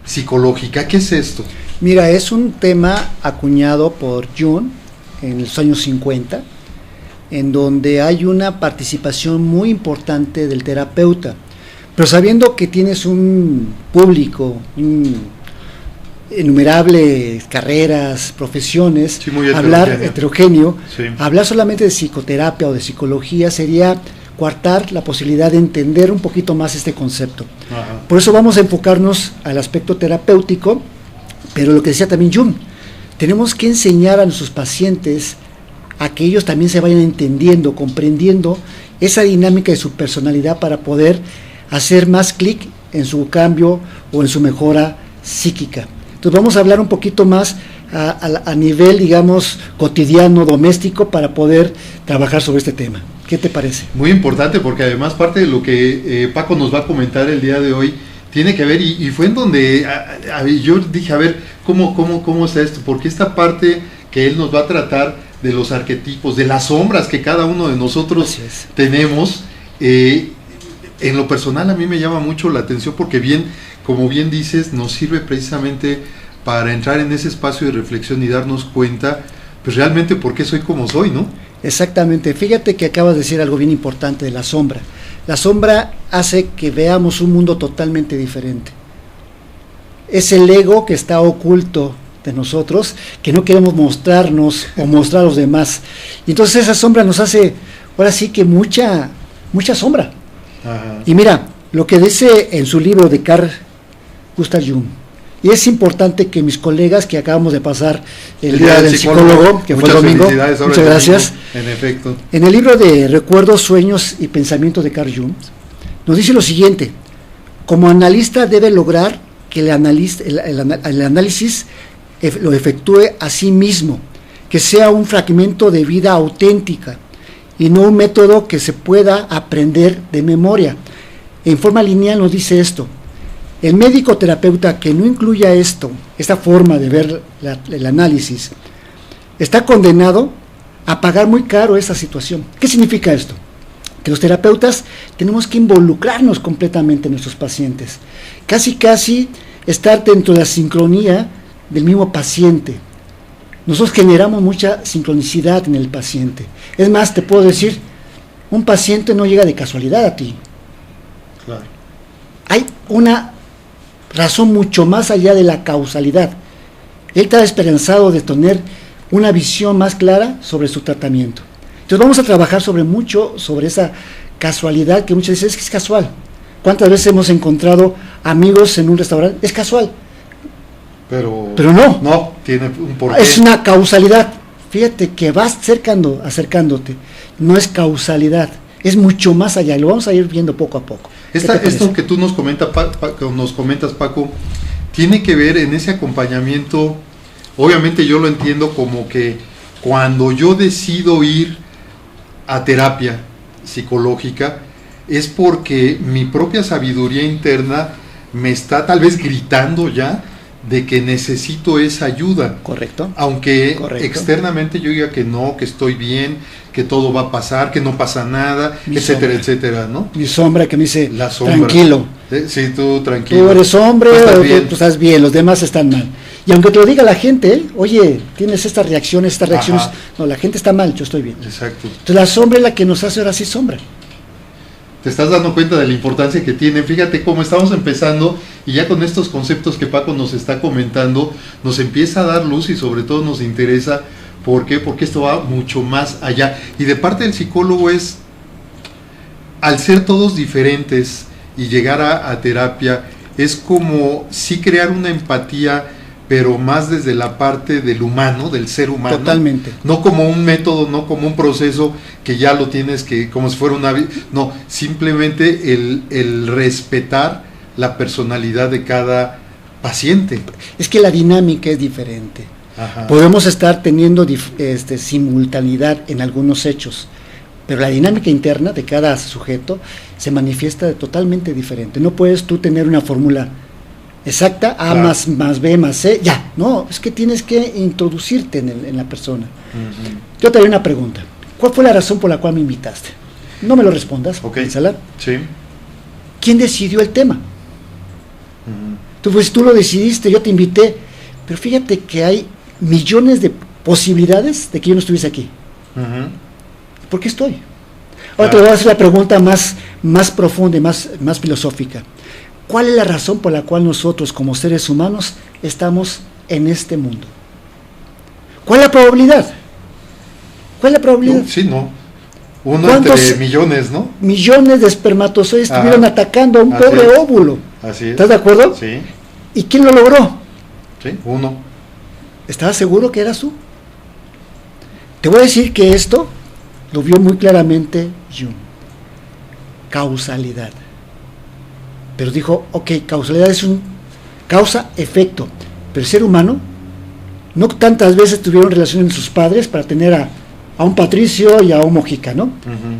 psicológica. ¿Qué es esto? Mira, es un tema acuñado por Jung en los años 50, en donde hay una participación muy importante del terapeuta, pero sabiendo que tienes un público, innumerables carreras, profesiones, Sí, muy hablar heterogéneo, sí. Hablar solamente de psicoterapia o de psicología sería coartar la posibilidad de entender un poquito más este concepto. Ajá. Por eso vamos a enfocarnos al aspecto terapéutico, pero lo que decía también Jung, tenemos que enseñar a nuestros pacientes a que ellos también se vayan entendiendo, comprendiendo esa dinámica de su personalidad para poder hacer más clic en su cambio o en su mejora psíquica. Entonces vamos a hablar un poquito más a nivel, digamos, cotidiano, doméstico, para poder trabajar sobre este tema. ¿Qué te parece? Muy importante, porque además parte de lo que Paco nos va a comentar el día de hoy tiene que ver, y fue en donde yo dije, a ver, ¿cómo está esto? Porque esta parte que él nos va a tratar de los arquetipos, de las sombras que cada uno de nosotros tenemos, en lo personal a mí me llama mucho la atención, porque como bien dices, nos sirve precisamente para entrar en ese espacio de reflexión y darnos cuenta, pues realmente por qué soy como soy, ¿no? Exactamente. Fíjate que acabas de decir algo bien importante de la sombra. La sombra hace que veamos un mundo totalmente diferente. Es el ego que está oculto de nosotros, que no queremos mostrarnos o mostrar a los demás. Y entonces esa sombra nos hace, ahora sí que mucha sombra. Ajá. Y mira, lo que dice en su libro de Carl Gustav Jung, y es importante que mis colegas que acabamos de pasar el día del psicólogo, que fue el domingo, muchas gracias. En efecto. En el libro de Recuerdos, Sueños y Pensamientos de Carl Jung, nos dice lo siguiente: como analista debe lograr que el análisis lo efectúe a sí mismo, que sea un fragmento de vida auténtica y no un método que se pueda aprender de memoria. En forma lineal nos dice esto: el médico terapeuta que no incluya esta forma de ver el análisis, está condenado a pagar muy caro esa situación. ¿Qué significa esto? Que los terapeutas tenemos que involucrarnos completamente en nuestros pacientes, casi estar dentro de la sincronía del mismo paciente. Nosotros generamos mucha sincronicidad en el paciente. Es más, te puedo decir, un paciente no llega de casualidad a ti. Claro. Hay una razón mucho más allá de la causalidad. Él está esperanzado de tener una visión más clara sobre su tratamiento. Entonces vamos a trabajar sobre esa casualidad que muchas veces es casual. ¿Cuántas veces hemos encontrado amigos en un restaurante? Es casual. Pero no. No, tiene un porqué. Es una causalidad. Fíjate que vas acercándote. No es causalidad. Es mucho más allá. Lo vamos a ir viendo poco a poco. Esto que tú nos comentas, Paco, tiene que ver en ese acompañamiento. Obviamente yo lo entiendo como que cuando yo decido ir a terapia psicológica es porque mi propia sabiduría interna me está tal vez gritando ya de que necesito esa ayuda. Correcto. Aunque externamente yo diga que no, que estoy bien, que todo va a pasar, que no pasa nada, etcétera, ¿no? Mi sombra que me dice, la sombra. Tranquilo. Sí, tú tranquilo. Tú eres hombre, tú estás bien, los demás están mal. Y aunque te lo diga la gente, oye, tienes estas reacciones, Ajá. no, la gente está mal, yo estoy bien. Exacto. Entonces la sombra es la que nos hace ahora sí sombra. Te estás dando cuenta de la importancia que tiene. Fíjate cómo estamos empezando y ya con estos conceptos que Paco nos está comentando, nos empieza a dar luz y sobre todo nos interesa. ¿Por qué? Porque esto va mucho más allá. Y de parte del psicólogo es, al ser todos diferentes y llegar a terapia, es como sí crear una empatía, pero más desde la parte del humano, del ser humano. Totalmente. No como un método, no como un proceso que ya lo tienes que, como si fuera una... No, simplemente el respetar la personalidad de cada paciente. Es que la dinámica es diferente. Ajá. Podemos estar teniendo simultaneidad en algunos hechos, pero la dinámica interna de cada sujeto se manifiesta totalmente diferente. No puedes tú tener una fórmula exacta, A claro. más B más C, ya. No, es que tienes que introducirte en la persona. Uh-huh. Yo te haré una pregunta. ¿Cuál fue la razón por la cual me invitaste? No me lo respondas. Ok. Piénsala. Sí. ¿Quién decidió el tema? Uh-huh. Pues tú lo decidiste, yo te invité, pero fíjate que hay millones de posibilidades de que yo no estuviese aquí. Ujú. ¿Por qué estoy? Ahora te voy a hacer la pregunta más profunda y más filosófica. ¿Cuál es la razón por la cual nosotros como seres humanos estamos en este mundo? ¿Cuál es la probabilidad? ¿Cuál es la probabilidad? No, sí, no. Uno entre millones, ¿no? Millones de espermatozoides estuvieron atacando a un pobre óvulo. Así es. ¿Estás de acuerdo? Sí. ¿Y quién lo logró? Sí, uno. ¿Estabas seguro que eras tú? Te voy a decir que esto lo vio muy claramente Jung. Causalidad. Pero dijo, ok, causalidad es un causa-efecto. Pero el ser humano no tantas veces tuvieron relación en sus padres para tener a un patricio y a un mojica, ¿no? Uh-huh.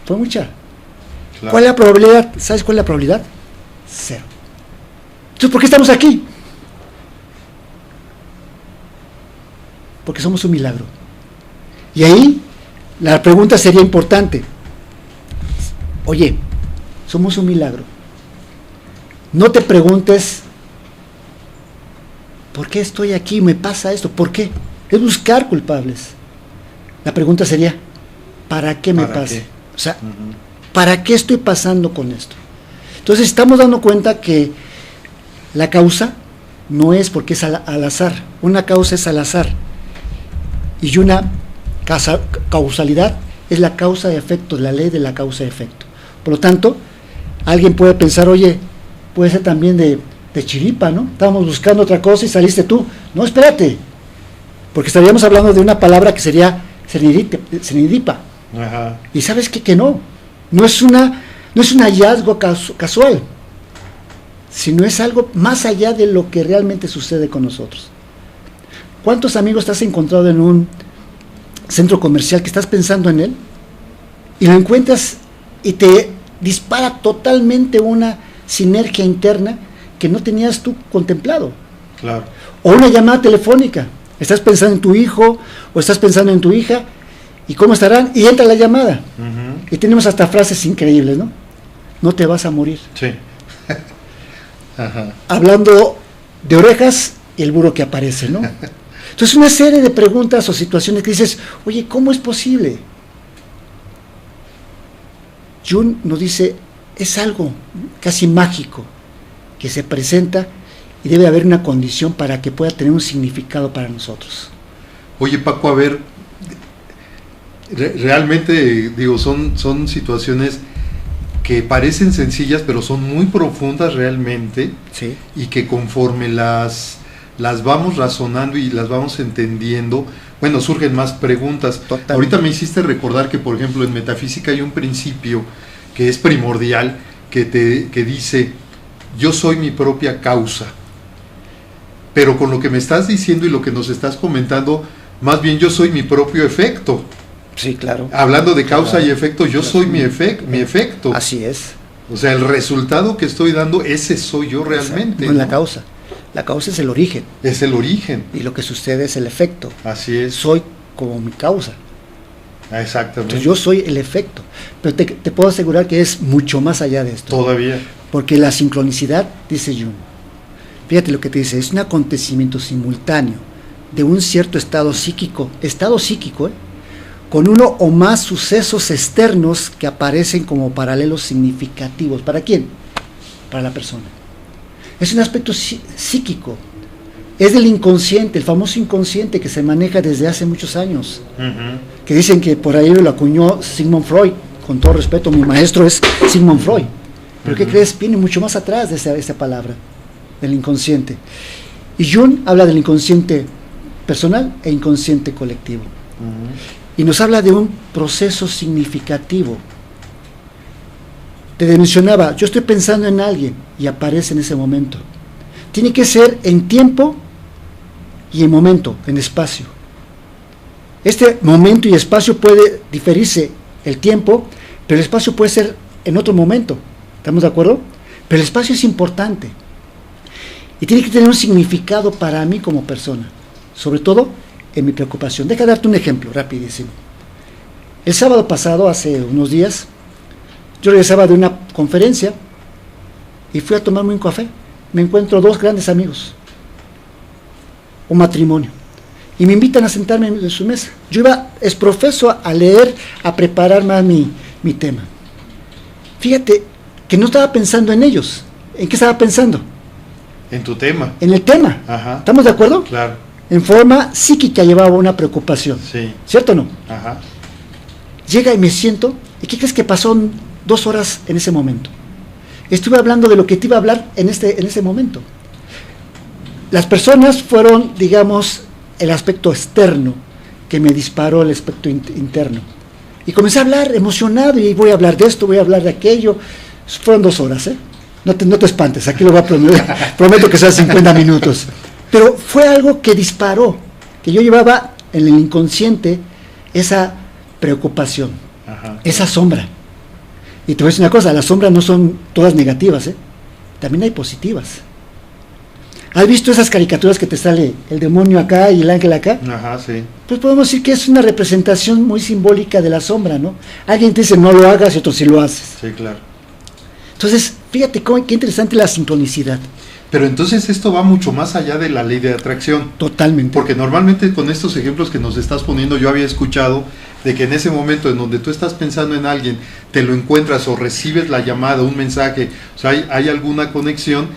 Fue mucha. Claro. ¿Cuál es la probabilidad? ¿Sabes cuál es la probabilidad? 0. Entonces, ¿por qué estamos aquí? Porque somos un milagro. Y ahí la pregunta sería importante. Oye, somos un milagro. No te preguntes, ¿por qué estoy aquí? ¿Me pasa esto? ¿Por qué? Es buscar culpables. La pregunta sería, ¿para qué me pasa? Qué? O sea, ¿para qué estoy pasando con esto? Entonces estamos dando cuenta que la causa no es porque es al azar. Una causa es al azar. Y una causalidad es la causa de efecto, la ley de la causa de efecto. Por lo tanto, alguien puede pensar, oye, puede ser también de chiripa, ¿no? Estábamos buscando otra cosa y saliste tú. No, espérate, porque estaríamos hablando de una palabra que sería serendipia. Ajá. Y sabes qué, que no es un hallazgo casual, sino es algo más allá de lo que realmente sucede con nosotros. ¿Cuántos amigos te has encontrado en un centro comercial que estás pensando en él y lo encuentras y te dispara totalmente una sinergia interna que no tenías tú contemplado? Claro. O una llamada telefónica, estás pensando en tu hijo o estás pensando en tu hija y cómo estarán, y entra la llamada. Uh-huh. Y tenemos hasta frases increíbles, ¿no? No te vas a morir. Sí. Ajá. Hablando de orejas y el burro que aparece, ¿no? Entonces una serie de preguntas o situaciones que dices, oye, ¿cómo es posible? Jung nos dice, es algo casi mágico que se presenta y debe haber una condición para que pueda tener un significado para nosotros. Oye, Paco, a ver, realmente, digo, son situaciones que parecen sencillas, pero son muy profundas realmente, sí, y que conforme las vamos razonando y las vamos entendiendo, bueno, surgen más preguntas. Totalmente. Ahorita me hiciste recordar que, por ejemplo, en metafísica hay un principio que es primordial, que dice, yo soy mi propia causa. Pero con lo que me estás diciendo y lo que nos estás comentando, más bien yo soy mi propio efecto. Sí, claro. Hablando de causa claro, y efecto, yo claro, soy mi efecto. Así es. O sea, el resultado que estoy dando, ese soy yo realmente. No es la causa. La causa es el origen. Es el origen. Y lo que sucede es el efecto. Así es. Soy como mi causa. Exactamente. Entonces yo soy el efecto. Pero te puedo asegurar que es mucho más allá de esto. Todavía. Porque la sincronicidad, dice Jung, fíjate lo que te dice, es un acontecimiento simultáneo de un cierto estado psíquico, con uno o más sucesos externos que aparecen como paralelos significativos. ¿Para quién? Para la persona. Es un aspecto psíquico, es del inconsciente, el famoso inconsciente que se maneja desde hace muchos años, que dicen que por ahí lo acuñó Sigmund Freud. Con todo respeto, mi maestro es Sigmund Freud, pero ¿qué crees? Viene mucho más atrás de esa palabra, del inconsciente. Y Jung habla del inconsciente personal e inconsciente colectivo, y nos habla de un proceso significativo. Te mencionaba, yo estoy pensando en alguien y aparece en ese momento. Tiene que ser en tiempo y en momento, en espacio. Este momento y espacio puede diferirse el tiempo, pero el espacio puede ser en otro momento. ¿Estamos de acuerdo? Pero el espacio es importante y tiene que tener un significado para mí como persona, sobre todo en mi preocupación. Deja darte un ejemplo rapidísimo. El sábado pasado, hace unos días, yo regresaba de una conferencia y fui a tomarme un café me encuentro 2 grandes amigos, un matrimonio, y me invitan a sentarme en su mesa. Yo iba exprofeso a leer, a preparar más mi tema. Fíjate que no estaba pensando en ellos. ¿En qué estaba pensando? En tu tema. En el tema. Ajá. ¿Estamos de acuerdo? Claro. En forma psíquica llevaba una preocupación. Sí. ¿Cierto o no? Ajá. Llega y me siento, ¿y qué crees que pasó 2 horas en ese momento? Estuve hablando de lo que te iba a hablar en ese momento. Las personas fueron, digamos, el aspecto externo que me disparó el aspecto interno. Y comencé a hablar emocionado, y voy a hablar de esto, voy a hablar de aquello. Fueron 2 horas, ¿eh? No te espantes, aquí lo voy a prometo que sean 50 minutos. Pero fue algo que disparó, que yo llevaba en el inconsciente esa preocupación, Ajá. esa sombra. Y te voy a decir una cosa, las sombras no son todas negativas, ¿eh? También hay positivas. ¿Has visto esas caricaturas que te sale el demonio acá y el ángel acá? Ajá, sí. Pues podemos decir que es una representación muy simbólica de la sombra, ¿no? Alguien te dice no lo hagas y otro sí lo haces. Sí, claro. Entonces, fíjate qué interesante la sincronicidad. Pero entonces esto va mucho más allá de la ley de atracción. Totalmente. Porque normalmente con estos ejemplos que nos estás poniendo, yo había escuchado de que en ese momento en donde tú estás pensando en alguien, te lo encuentras o recibes la llamada, un mensaje, o sea, hay alguna conexión,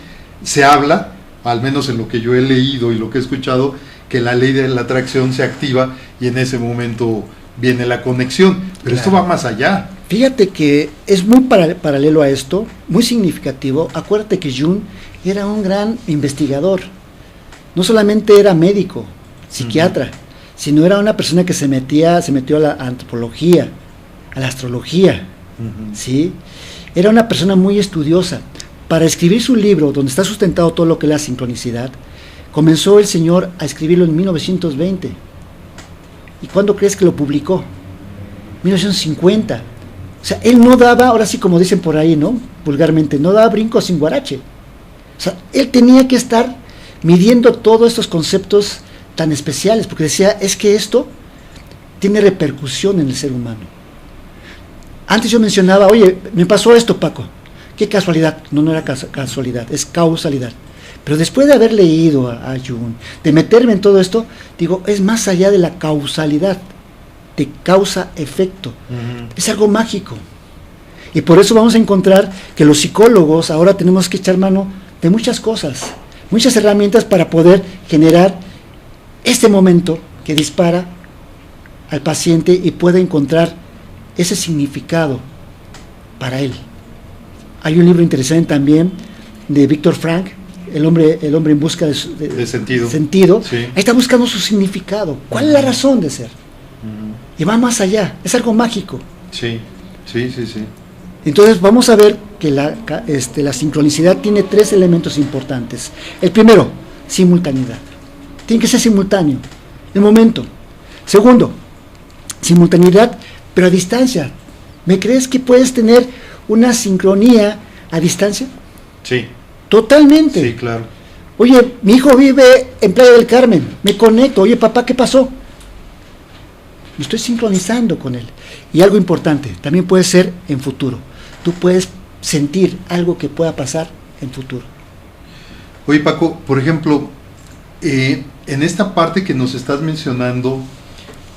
se habla, al menos en lo que yo he leído y lo que he escuchado, que la ley de la atracción se activa y en ese momento viene la conexión. Pero esto va más allá. Fíjate que es muy paralelo a esto, muy significativo. Acuérdate que Jung era un gran investigador. No solamente era médico, psiquiatra, sino era una persona que se metió a la antropología, a la astrología, ¿sí? Era una persona muy estudiosa. Para escribir su libro, donde está sustentado todo lo que es la sincronicidad, comenzó el señor a escribirlo en 1920. ¿Y cuándo crees que lo publicó? 1950. O sea, él no daba, ahora sí como dicen por ahí, ¿no? Vulgarmente, no daba brincos sin guarache. O sea, él tenía que estar midiendo todos estos conceptos tan especiales, porque decía, es que esto tiene repercusión en el ser humano. Antes yo mencionaba, oye, me pasó esto, Paco. Qué casualidad. No era casualidad, es causalidad. Pero después de haber leído a Jung, de meterme en todo esto, digo, es más allá de la causalidad, de causa-efecto. Es algo mágico. Y por eso vamos a encontrar que los psicólogos ahora tenemos que echar mano de muchas cosas, muchas herramientas para poder generar este momento que dispara al paciente y pueda encontrar ese significado para él. Hay un libro interesante también de Víctor Frank, el hombre en busca de sentido. Sí. Ahí está buscando su significado. ¿Cuál es la razón de ser? Y va más allá, es algo mágico. Sí. Entonces vamos a ver que la sincronicidad tiene 3 elementos importantes. El primero, simultaneidad. Tiene que ser simultáneo, el momento. Segundo, simultaneidad, pero a distancia. ¿Me crees que puedes tener una sincronía a distancia? Sí. Totalmente. Sí, claro. Oye, mi hijo vive en Playa del Carmen, me conecto. Oye, papá, ¿qué pasó? Me estoy sincronizando con él. Y algo importante, también puede ser en futuro. Tú puedes sentir algo que pueda pasar en futuro. Oye, Paco, por ejemplo, en esta parte que nos estás mencionando,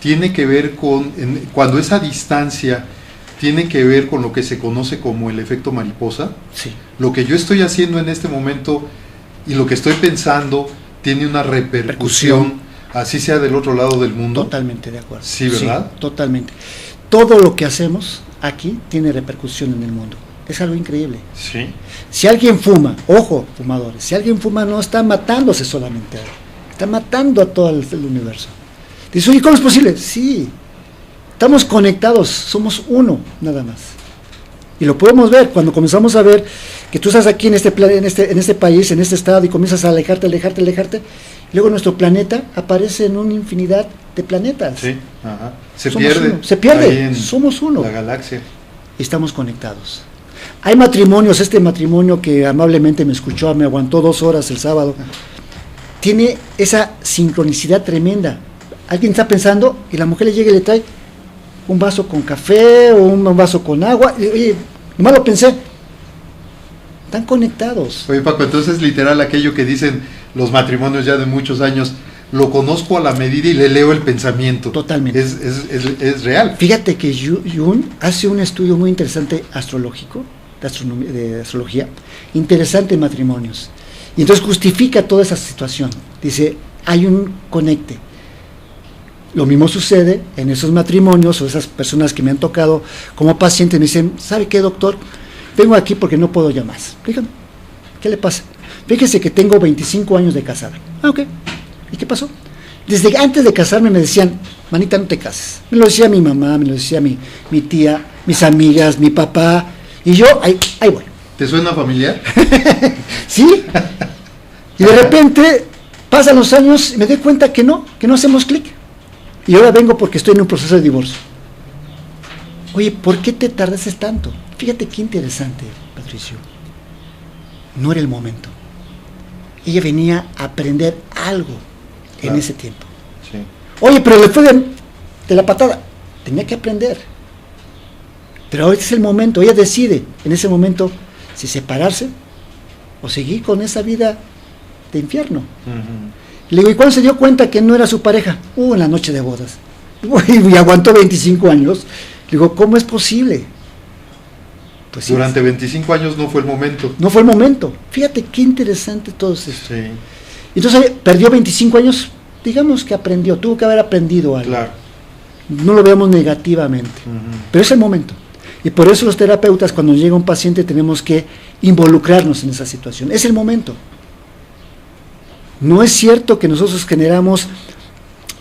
tiene que ver con, cuando esa distancia tiene que ver con lo que se conoce como el efecto mariposa. Sí. Lo que yo estoy haciendo en este momento y lo que estoy pensando tiene una repercusión, así sea del otro lado del mundo. Totalmente de acuerdo. Sí, ¿verdad? Sí, totalmente. Todo lo que hacemos aquí tiene repercusión en el mundo. Es algo increíble. Sí. Si alguien fuma, ojo, fumadores, si alguien fuma no está matándose solamente a él, está matando a todo el universo. Dice, oye, ¿cómo es posible? Sí, estamos conectados, somos uno, nada más. Y lo podemos ver cuando comenzamos a ver que tú estás aquí en este país, en este estado, y comienzas a alejarte, y luego nuestro planeta aparece en una infinidad de planetas. Sí, ajá. Se Se pierde, somos uno. La galaxia. Y estamos conectados. Hay matrimonios, este matrimonio que amablemente me escuchó, me aguantó 2 horas el sábado, tiene esa sincronicidad tremenda. Alguien está pensando y la mujer le llega y le trae un vaso con café o un vaso con agua. Y, oye, nomás lo pensé. están conectados. Oye, Paco, entonces literal aquello que dicen los matrimonios ya de muchos años, lo conozco a la medida y le leo el pensamiento. Totalmente. Es real. Fíjate que Jung hace un estudio muy interesante astrológico, de astrología, interesante en matrimonios. Y entonces justifica toda esa situación. Dice, hay un conecte. Lo mismo sucede en esos matrimonios o esas personas que me han tocado como pacientes. Me dicen, ¿sabe qué, doctor? Vengo aquí porque no puedo ya más. Dígame, ¿qué le pasa? Fíjese que tengo 25 años de casada. Ah, ok. ¿Y qué pasó? Desde antes de casarme me decían, manita, no te cases. Me lo decía mi mamá, me lo decía mi tía, mis amigas, mi papá. Y yo, ahí voy. ¿Te suena familiar? Sí. Y de repente pasan los años y me doy cuenta que no hacemos clic. Y ahora vengo porque estoy en un proceso de divorcio. Oye, ¿por qué te tardaste tanto? Fíjate qué interesante, Patricio. No era el momento. Ella venía a aprender algo en ese tiempo. Sí. Oye, pero le fue de la patada. Tenía que aprender. Pero ahorita es el momento. Ella decide en ese momento si separarse o seguir con esa vida de infierno. Le digo, ¿y cuándo se dio cuenta que no era su pareja? En la noche de bodas. Y aguantó 25 años. Le digo, ¿cómo es posible? Pues sí, durante 25 años no fue el momento. No fue el momento. Fíjate qué interesante todo esto. Sí. Entonces perdió 25 años, digamos que aprendió, tuvo que haber aprendido algo. Claro. No lo veamos negativamente, pero es el momento. Y por eso los terapeutas, cuando llega un paciente, tenemos que involucrarnos en esa situación. Es el momento. No es cierto que nosotros generamos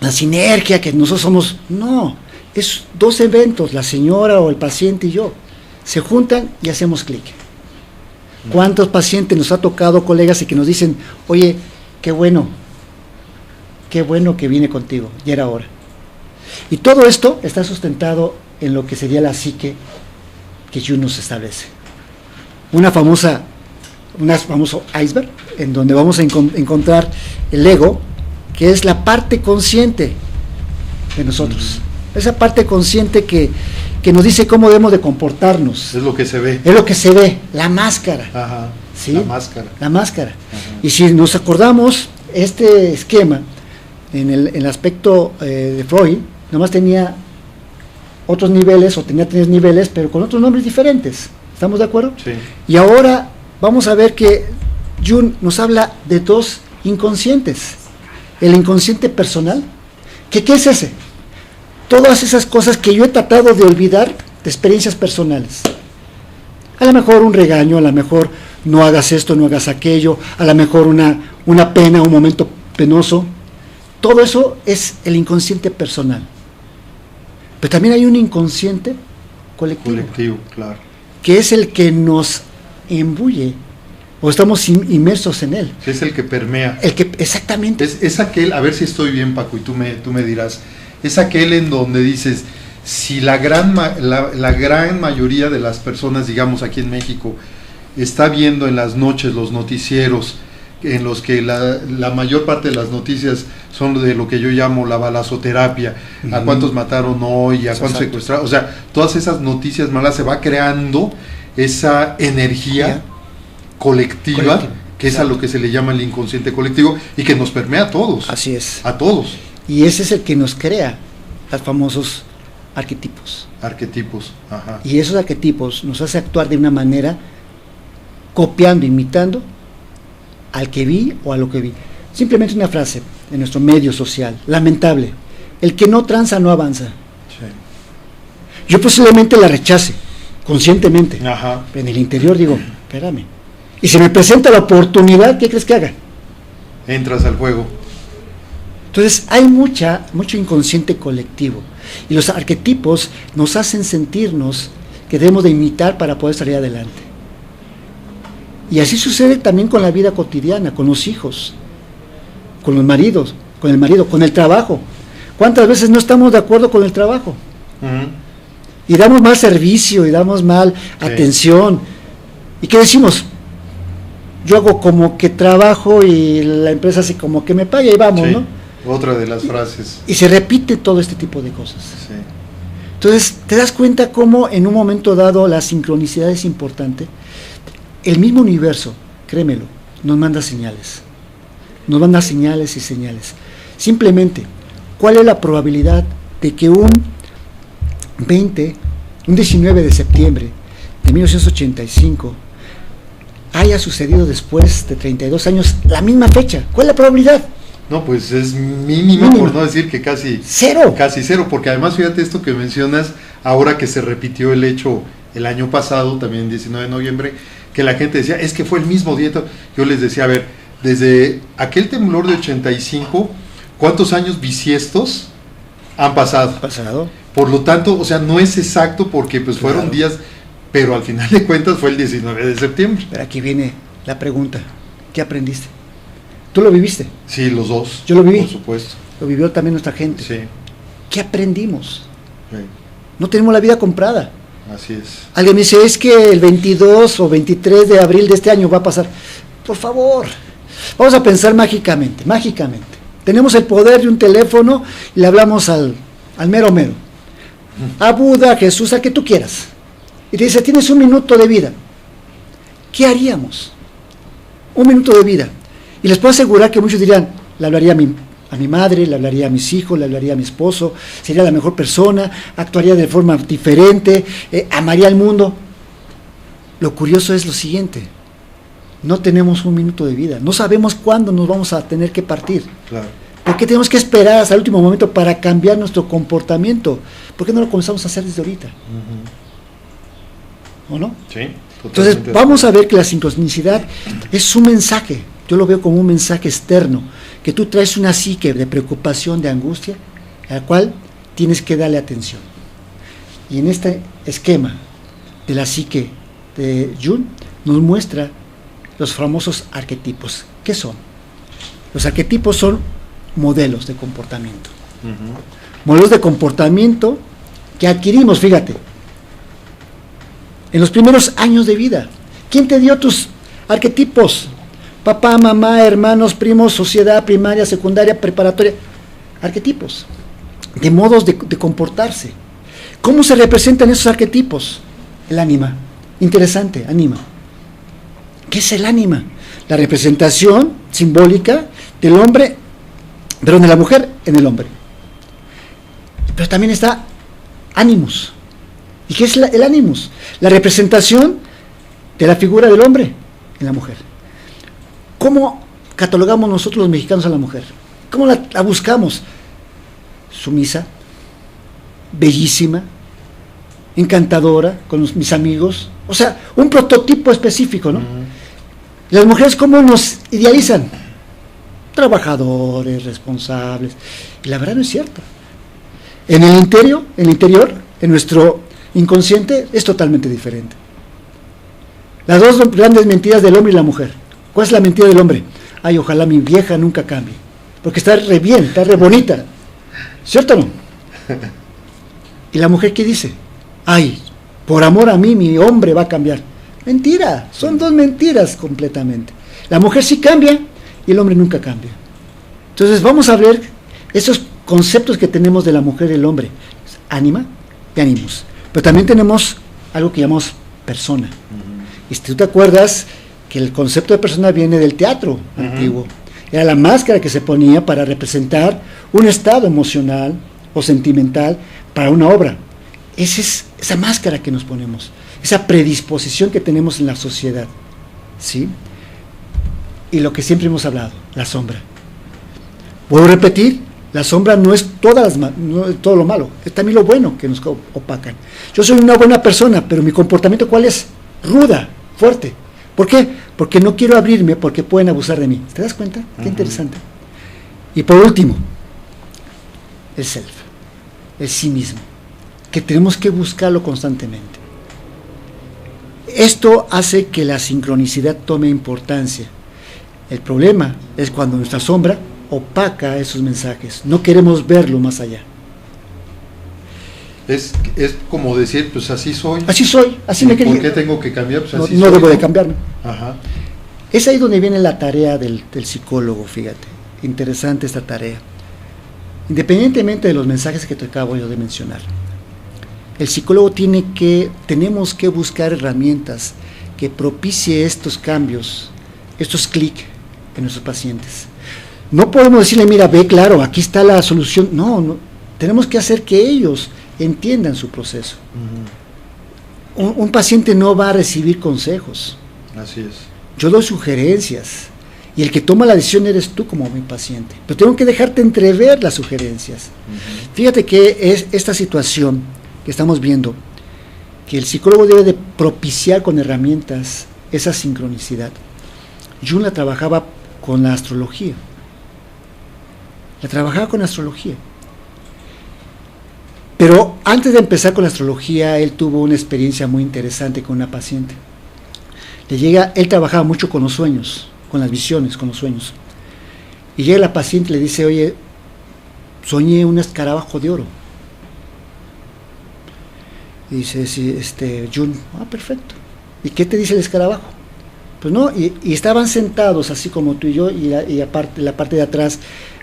la sinergia, que nosotros somos... No, es dos eventos, la señora o el paciente y yo. Se juntan y hacemos clic. ¿Cuántos pacientes nos ha tocado, colegas, y que nos dicen, oye, qué bueno que vine contigo, ya era hora? Y todo esto está sustentado en lo que sería la psique que Jung nos establece. Un famoso iceberg, en donde vamos a encontrar el ego, que es la parte consciente de nosotros. Esa parte consciente que nos dice cómo debemos de comportarnos. Es lo que se ve. Es lo que se ve, la máscara. Ajá, ¿sí? La máscara. Ajá. Y si nos acordamos, este esquema, en el aspecto de Freud, nomás tenía otros niveles, o tenía 3 niveles, pero con otros nombres diferentes. ¿Estamos de acuerdo? Sí. Y ahora vamos a ver que Jung nos habla de 2 inconscientes. El inconsciente personal, ¿qué es ese? Todas esas cosas que yo he tratado de olvidar de experiencias personales. A lo mejor un regaño, a lo mejor no hagas esto, no hagas aquello, a lo mejor una pena, un momento penoso. Todo eso es el inconsciente personal. Pero también hay un inconsciente colectivo. Colectivo, claro. Que es el que nos imbuye, o estamos inmersos en él. Es el que permea. Exactamente. Es aquel, a ver si estoy bien, Paco, y tú me dirás, es aquel en donde dices, si la gran mayoría de las personas, digamos aquí en México, está viendo en las noches los noticieros, en los que la mayor parte de las noticias son de lo que yo llamo la balazoterapia, a cuántos mataron hoy, a cuántos secuestraron, o sea, todas esas noticias malas, se va creando esa energía colectiva, que es a lo que se le llama el inconsciente colectivo, y que nos permea a todos. Así es. A todos. Y ese es el que nos crea los famosos arquetipos. Arquetipos, ajá. Y esos arquetipos nos hace actuar de una manera copiando, imitando al que vi o a lo que vi. Simplemente una frase en nuestro medio social, lamentable: el que no tranza no avanza. Sí. Yo posiblemente la rechace, conscientemente. Ajá. En el interior digo, espérame. Y si me presenta la oportunidad, ¿qué crees que haga? Entras al juego. Entonces hay mucho inconsciente colectivo, y los arquetipos nos hacen sentirnos que debemos de imitar para poder salir adelante. Y así sucede también con la vida cotidiana, con los hijos, con los maridos, con el marido, con el trabajo. ¿Cuántas veces no estamos de acuerdo con el trabajo? Y damos mal servicio, y damos mal atención. ¿Y qué decimos? Yo hago como que trabajo y la empresa hace como que me paga y vamos, ¿no? Otra de las frases. Y se repite todo este tipo de cosas. Sí. Entonces, te das cuenta cómo en un momento dado la sincronicidad es importante. el mismo universo, créemelo, nos manda señales. Nos manda señales y señales. Simplemente, ¿cuál es la probabilidad de que un 19 de septiembre de 1985 haya sucedido después de 32 años la misma fecha? ¿Cuál es la probabilidad? No, pues es mínima, por no decir que casi cero. Casi cero, porque además fíjate esto que mencionas, ahora que se repitió el hecho el año pasado, también 19 de noviembre, que la gente decía, es que fue el mismo día. Yo les decía, a ver, desde aquel temblor de 85, ¿cuántos años bisiestos han pasado? Por lo tanto, o sea, no es exacto porque pues fueron días, pero al final de cuentas fue el 19 de septiembre. Pero aquí viene la pregunta, ¿qué aprendiste? ¿Tú lo viviste? Sí, los dos. Yo lo viví. Por supuesto. Lo vivió también nuestra gente. Sí. ¿Qué aprendimos? Sí. No tenemos la vida comprada. Así es. Alguien me dice, es que el 22 o 23 de abril de este año va a pasar. Por favor, vamos a pensar mágicamente. Tenemos el poder de un teléfono y le hablamos al mero mero. A Buda, a Jesús, a que tú quieras. Y te dice, tienes 1 minuto de vida. ¿Qué haríamos? 1 minuto de vida. Y les puedo asegurar que muchos dirían, le hablaría a mi madre, le hablaría a mis hijos, le hablaría a mi esposo, sería la mejor persona, actuaría de forma diferente, amaría al mundo. Lo curioso es lo siguiente, no tenemos 1 minuto de vida, no sabemos cuándo nos vamos a tener que partir. Claro. ¿Por qué tenemos que esperar hasta el último momento para cambiar nuestro comportamiento? ¿Por qué no lo comenzamos a hacer desde ahorita? ¿O no? Sí. Entonces vamos a ver que la sincronicidad es un mensaje. Yo lo veo como un mensaje externo, que tú traes una psique de preocupación, de angustia, a la cual tienes que darle atención. Y en este esquema de la psique de Jung, nos muestra los famosos arquetipos. ¿Qué son? Los arquetipos son modelos de comportamiento. Modelos de comportamiento que adquirimos, fíjate, en los primeros años de vida. ¿Quién te dio tus arquetipos? Papá, mamá, hermanos, primos, sociedad, primaria, secundaria, preparatoria. Arquetipos, de modos de comportarse. ¿Cómo se representan esos arquetipos? El ánima. Interesante, ánima. ¿Qué es el ánima? La representación simbólica del hombre, perdón, de la mujer en el hombre. Pero también está ánimus. ¿Y qué es el ánimus? La representación de la figura del hombre en la mujer. ¿Cómo catalogamos nosotros los mexicanos a la mujer? ¿Cómo la buscamos? Sumisa, bellísima, encantadora con mis amigos. O sea, un prototipo específico, ¿no? Las mujeres, ¿cómo nos idealizan? Trabajadores, responsables. Y la verdad no es cierto. En el interior, en nuestro inconsciente, es totalmente diferente. Las dos grandes mentiras del hombre y la mujer. ¿Cuál es la mentira del hombre? Ay, ojalá mi vieja nunca cambie, porque está re bien, está re bonita. ¿Cierto o no? ¿Y la mujer qué dice? Ay, por amor a mí mi hombre va a cambiar. Mentira, son dos mentiras completamente. La mujer sí cambia y el hombre nunca cambia. Entonces vamos a ver esos conceptos que tenemos de la mujer y el hombre. Ánima y ánimos. Pero también tenemos algo que llamamos persona. Y si tú te acuerdas que el concepto de persona viene del teatro antiguo. Era la máscara que se ponía para representar un estado emocional o sentimental para una obra. Esa es esa máscara que nos ponemos, esa predisposición que tenemos en la sociedad, ¿sí? Y lo que siempre hemos hablado, la sombra. Vuelvo a repetir, la sombra no es no es todo lo malo, es también lo bueno que nos opacan. Yo soy una buena persona, pero mi comportamiento ¿cuál es? Ruda, fuerte. ¿Por qué? Porque no quiero abrirme porque pueden abusar de mí. ¿Te das cuenta? Qué interesante. Y por último, el self, el sí mismo, que tenemos que buscarlo constantemente. Esto hace que la sincronicidad tome importancia. El problema es cuando nuestra sombra opaca esos mensajes. No queremos verlo más allá. Es como decir, pues así soy. Así soy, así me quería. ¿Por qué tengo que cambiar? Pues así no soy, debo de cambiarme. Ajá. Es ahí donde viene la tarea del psicólogo, fíjate. Interesante esta tarea. Independientemente de los mensajes que te acabo yo de mencionar, el psicólogo tenemos que buscar herramientas que propicie estos cambios, estos clics en nuestros pacientes. No podemos decirle, mira, ve, claro, aquí está la solución. No, tenemos que hacer que ellos entiendan su proceso. Un paciente no va a recibir consejos. Así es. Yo doy sugerencias y el que toma la decisión eres tú como mi paciente. Pero tengo que dejarte entrever las sugerencias. Fíjate que es esta situación que estamos viendo, que el psicólogo debe de propiciar con herramientas esa sincronicidad. Jung la trabajaba con la astrología. Pero antes de empezar con la astrología, él tuvo una experiencia muy interesante con una paciente. Él trabajaba mucho con los sueños, con las visiones, con los sueños. Y llega la paciente y le dice, oye, soñé un escarabajo de oro. Y dice, sí, Jung, perfecto. ¿Y qué te dice el escarabajo? Pues no, y estaban sentados así como tú y yo, y la parte de atrás,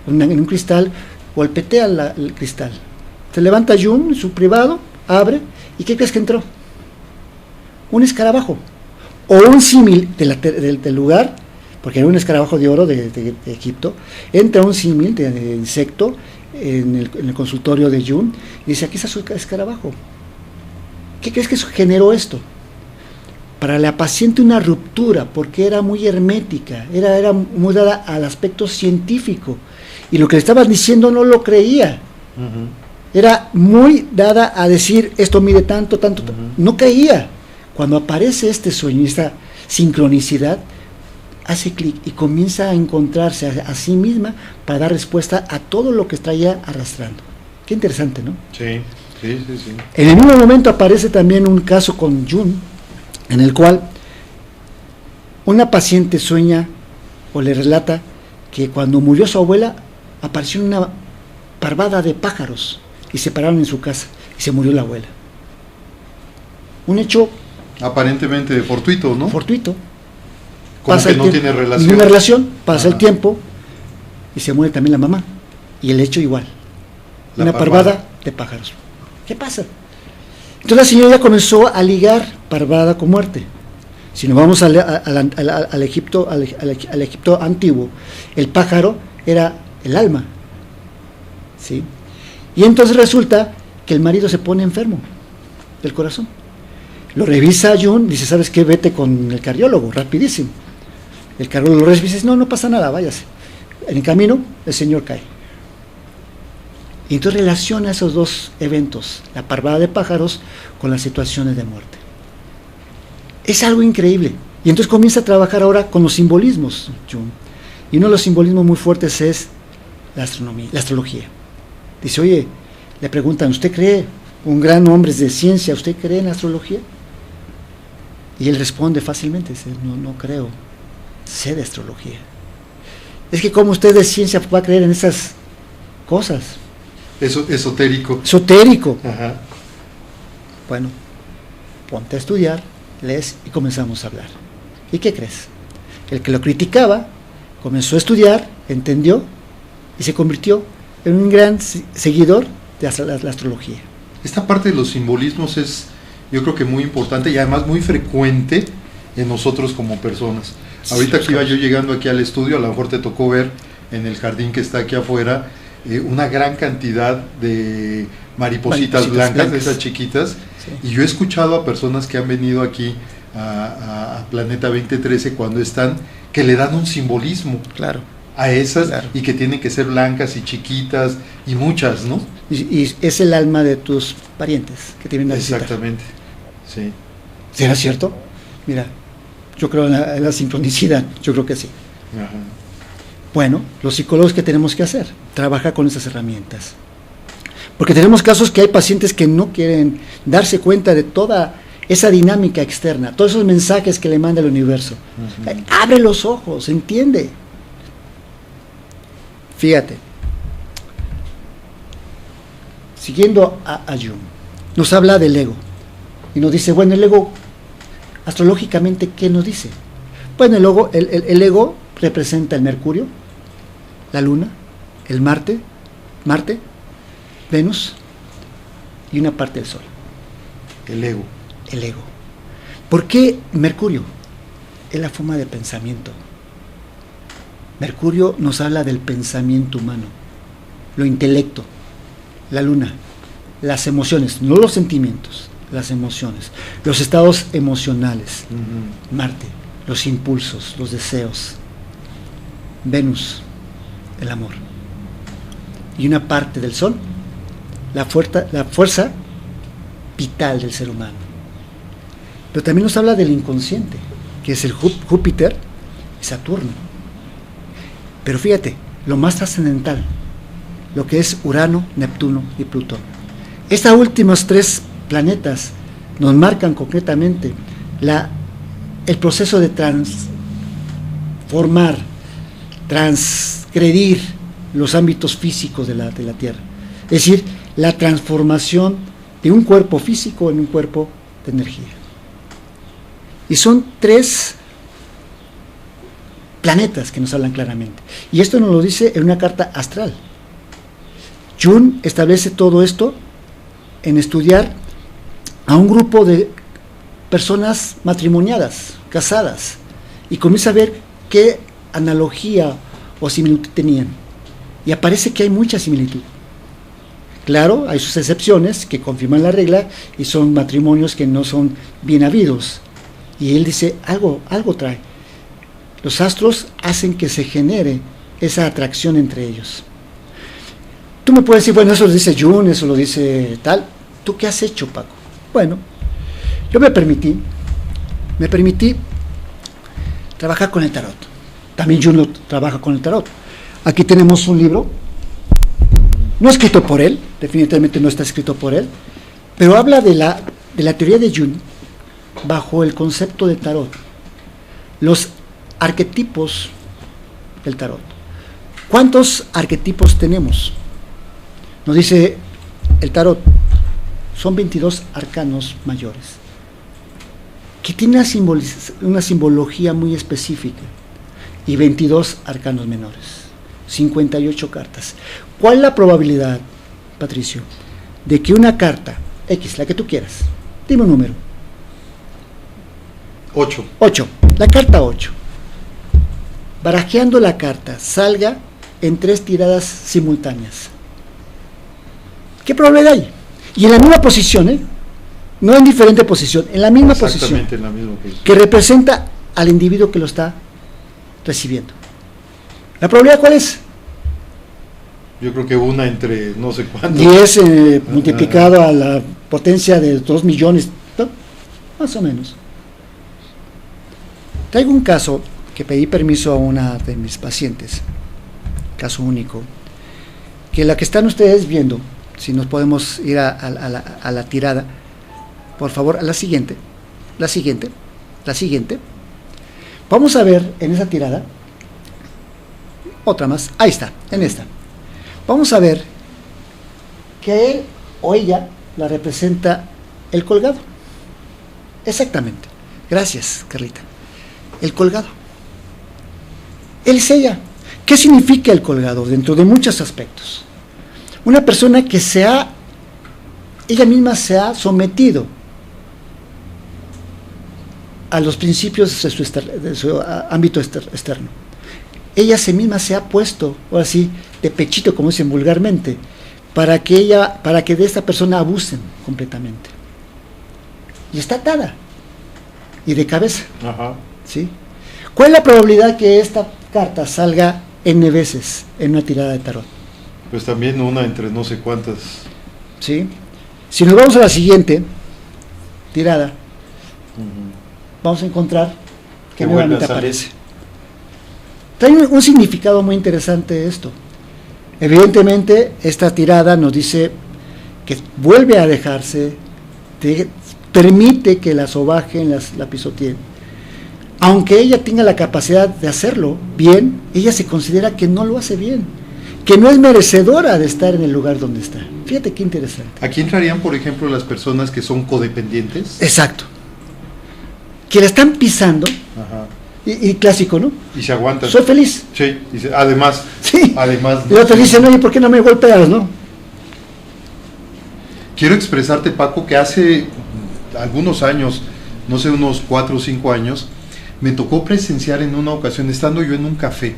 en un cristal, golpetea el cristal. Se levanta Jung en su privado, abre, ¿y qué crees que entró? Un escarabajo. O un símil del lugar, porque era un escarabajo de oro de Egipto, entra un símil de insecto en el consultorio de Jung, y dice, aquí está su escarabajo. ¿Qué crees que generó esto? Para la paciente una ruptura, porque era muy hermética, era muy dada al aspecto científico, y lo que le estaban diciendo no lo creía. Era muy dada a decir, esto mide tanto, no creía. Cuando aparece este sueño, esta sincronicidad, hace clic y comienza a encontrarse a sí misma para dar respuesta a todo lo que traía arrastrando. Qué interesante, ¿no? Sí. En el mismo momento aparece también un caso con Jung, en el cual una paciente sueña o le relata que cuando murió su abuela apareció una parvada de pájaros y se pararon en su casa y se murió la abuela. Un hecho aparentemente fortuito, ¿no? Fortuito. Como que no tiene relación. Ninguna relación, pasa el tiempo y se muere también la mamá. Y el hecho igual. Una parvada de pájaros. ¿Qué pasa? Entonces la señora ya comenzó a ligar parvada con muerte. Si nos vamos al Egipto antiguo, el pájaro era el alma. ¿Sí? Y entonces resulta que el marido se pone enfermo del corazón. Lo revisa Jung, dice, ¿sabes qué? Vete con el cardiólogo, rapidísimo. El cardiólogo lo revisa y dice, no pasa nada, váyase. En el camino, el señor cae. Y entonces relaciona esos dos eventos, la parvada de pájaros, con las situaciones de muerte. Es algo increíble. Y entonces comienza a trabajar ahora con los simbolismos, Jung. Y uno de los simbolismos muy fuertes es la astrología. Dice, oye, le preguntan, ¿usted cree? Un gran hombre de ciencia, ¿usted cree en la astrología? Y él responde fácilmente, dice, no creo, sé de astrología. Es que como usted de ciencia va a creer en esas cosas. Eso, esotérico. Ajá. Bueno, ponte a estudiar, lees y comenzamos a hablar. ¿Y qué crees? El que lo criticaba comenzó a estudiar, entendió y se convirtió en un gran seguidor de la astrología. Esta parte de los simbolismos es, yo creo que muy importante y además muy frecuente en nosotros como personas. Ahorita que iba yo llegando aquí al estudio, a lo mejor te tocó ver en el jardín que está aquí afuera, una gran cantidad de maripositas blancas, de esas chiquitas, sí. Y yo he escuchado a personas que han venido aquí a Planeta 2013 cuando están, que le dan un simbolismo. Claro. A esas, claro. Y que tienen que ser blancas y chiquitas y muchas, ¿no? Y es el alma de tus parientes que te vienen a visitar. Exactamente, sí. ¿Será cierto? Mira, yo creo en la sincronicidad, yo creo que sí. Ajá. Bueno, los psicólogos, ¿qué tenemos que hacer? Trabajar con esas herramientas. Porque tenemos casos que hay pacientes que no quieren darse cuenta de toda esa dinámica externa, todos esos mensajes que le manda el universo. Uh-huh. Abre los ojos, entiende. Fíjate, siguiendo a Jung, nos habla del ego y nos dice, bueno, el ego, astrológicamente, ¿qué nos dice? Bueno, el ego representa el Mercurio, la Luna, el Marte, Venus y una parte del Sol. El ego. ¿Por qué Mercurio? Es la forma de pensamiento. Mercurio nos habla del pensamiento humano, lo intelecto, la luna, las emociones, no los sentimientos, las emociones, los estados emocionales. Marte, los impulsos, los deseos. Venus, el amor. Y una parte del Sol, la fuerza vital del ser humano. Pero también nos habla del inconsciente, que es el Júpiter y Saturno. Pero fíjate, lo más trascendental, lo que es Urano, Neptuno y Plutón. Estos últimos 3 planetas nos marcan concretamente el proceso de transformar, transgredir los ámbitos físicos de la Tierra. Es decir, la transformación de un cuerpo físico en un cuerpo de energía. Y son 3 planetas que nos hablan claramente. Y esto nos lo dice en una carta astral. Jung establece todo esto en estudiar a un grupo de personas matrimoniadas, casadas, y comienza a ver qué analogía o similitud tenían. Y aparece que hay mucha similitud. Claro, hay sus excepciones que confirman la regla y son matrimonios que no son bien habidos. Y él dice, algo trae. Los astros hacen que se genere esa atracción entre ellos. Tú me puedes decir, bueno, eso lo dice Jung, eso lo dice tal. ¿Tú qué has hecho, Paco? Bueno, yo me permití trabajar con el tarot. También Jung lo trabaja con el tarot. Aquí tenemos un libro, no escrito por él, definitivamente no está escrito por él, pero habla de la teoría de Jung bajo el concepto de tarot, los arquetipos del tarot. ¿Cuántos arquetipos tenemos? Nos dice el tarot, son 22 arcanos mayores, que tiene una simbología muy específica, y 22 arcanos menores, 58 cartas. ¿Cuál es la probabilidad, Patricio, de que una carta X, la que tú quieras, dime un número? 8. La carta 8, barajeando la carta, salga en 3 tiradas simultáneas? ¿Qué probabilidad hay? Y en la misma posición, no en diferente posición, en la misma posición, En la misma posición, que representa al individuo que lo está recibiendo. ¿La probabilidad cuál es? Yo creo que una entre no sé cuánto. 10 multiplicado a la potencia de 2 millones, ¿no? Más o menos. Traigo un caso que pedí permiso a una de mis pacientes, caso único, que la que están ustedes viendo, si nos podemos ir a la tirada, por favor, a la siguiente. Vamos a ver en esa tirada, otra más, ahí está, en esta. Vamos a ver que él o ella la representa el colgado. Exactamente. Gracias, Carlita. El colgado. Él es ella. ¿Qué significa el colgado? Dentro de muchos aspectos. Una persona que ella misma se ha sometido a los principios de su ámbito externo. Ella misma se ha puesto, ahora sí, de pechito, como dicen vulgarmente, para que de esta persona abusen completamente. Y está atada. Y de cabeza. Ajá. ¿Sí? ¿Cuál es la probabilidad que esta carta salga N veces en una tirada de tarot? Pues también una entre no sé cuántas. ¿Sí? Si nos vamos a la siguiente tirada, vamos a encontrar que nuevamente aparece. Trae un significado muy interesante esto. Evidentemente, esta tirada nos dice que vuelve a dejarse, permite que la sobajen, la pisoteen. Aunque ella tenga la capacidad de hacerlo bien, ella se considera que no lo hace bien, que no es merecedora de estar en el lugar donde está. Fíjate qué interesante. Aquí entrarían, por ejemplo, las personas que son codependientes. Exacto. Que la están pisando. Ajá. Y clásico, ¿no? Y se aguantan. Soy feliz. Sí, dice, además. Sí. Además. Y otros dicen, oye, ¿por qué no me golpeas, no? Quiero expresarte, Paco, que hace algunos años no sé, unos 4 o 5 años, me tocó presenciar en una ocasión, estando yo en un café,